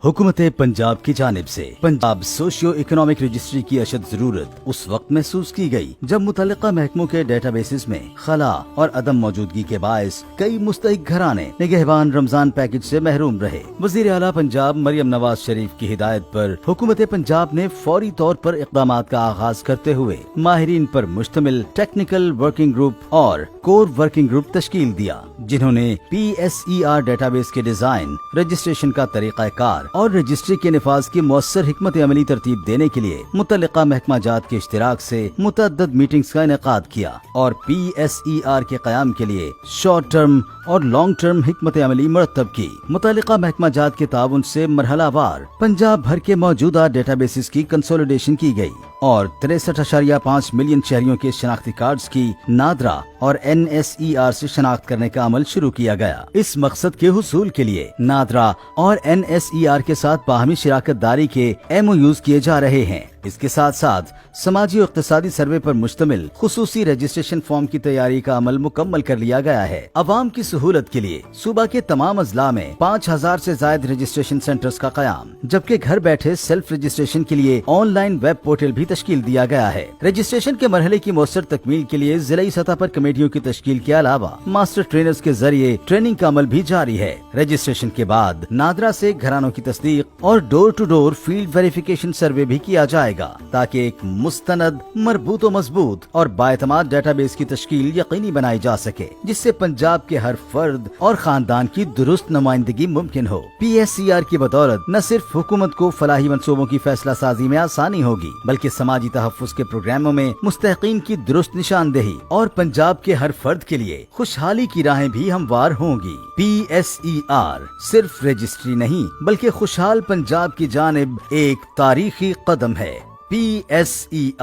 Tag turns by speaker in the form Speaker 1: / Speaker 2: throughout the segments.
Speaker 1: हुकूमत पंजाब की जानिब से पंजाब सोशियो इकोनॉमिक रजिस्ट्री की अशद जरूरत उस वक्त महसूस की गई जब मुतल्लिका महकमों के डेटाबेसेस में खला और अदम मौजूदगी के बायस कई मुस्तहिक घराने निगहबान रमजान पैकेज से महरूम रहे। वजीर आला पंजाब मरियम नवाज शरीफ की हिदायत पर हुकूमत पंजाब ने फौरी तौर पर इक़दाम का आगाज करते हुए माहिरीन पर मुश्तमिल टेक्निकल वर्किंग ग्रुप और कोर वर्किंग ग्रुप तश्कील दिया, जिन्होंने PSER डेटाबेस के डिजाइन, रजिस्ट्रेशन का तरीक़ाकार और रजिस्ट्री के निफाज की मौसर हिकमत अमली तरतीब देने के लिए मुतल्लिका महकमा जात के इश्तिराक से मुतअद्दिद मीटिंग्स का इनेकाद किया और PSER के क़याम के लिए शॉर्ट टर्म और लॉन्ग टर्म हिकमत अमली मुरतब की। मुतल्लिका महकमा जात के ताउन से मरहलावार पंजाब भर के मौजूदा डेटाबेसेस की कंसोलिडेशन की गई और 63.5 मिलियन शहरियों के शनाख्ती कार्ड्स की नादरा और NSER से शनाख्त करने का अमल शुरू किया गया। इस मकसद के हुसूल के लिए नादरा और NSER के साथ बाहमी शराकत दारी के MOUs किए जा रहे हैं। इसके साथ साथ समाजी और इक़्तिसादी सर्वे पर मुश्तमिल खुसूसी रजिस्ट्रेशन फॉर्म की तैयारी का अमल मुकम्मल कर लिया गया है। अवाम की सहूलत के लिए सूबा के तमाम अजला में 5000 से ज्यादा रजिस्ट्रेशन सेंटर्स का कयाम, जबकि घर बैठे सेल्फ रजिस्ट्रेशन के लिए ऑनलाइन वेब पोर्टल भी तश्कील दिया गया है। रजिस्ट्रेशन के मरहले की मौसर तकमील के लिए जिलाई सतह पर कमेटियों की तश्कील के अलावा मास्टर ट्रेनर्स के जरिए ट्रेनिंग का अमल भी जारी है। रजिस्ट्रेशन के बाद नादरा से घरानों की तस्दीक और door to door field verification survey भी किया जाएगा ताकि एक मुस्तनद, मरबूत और मजबूत और बाएतमाद डेटाबेस की तश्कील यकीनी बनाई जा सके, जिससे पंजाब के हर फर्द और खानदान की दुरुस्त नुमाइंदगी मुमकिन हो। PSER की बदौलत न सिर्फ हुकूमत को फलाही मंसूबों की फैसला साजी में आसानी होगी, बल्कि समाजी तहफ़्फ़ुज़ के प्रोग्रामों में मुस्तहिकीन की दुरुस्त निशानदेही और पंजाब के हर फर्द के लिए खुशहाली की राहें भी हमवार होंगी। PSER सिर्फ रजिस्ट्री नहीं, बल्कि खुशहाल पंजाब की जानिब एक तारीखी कदम है। PSER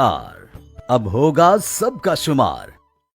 Speaker 1: अब होगा सबका शुमार।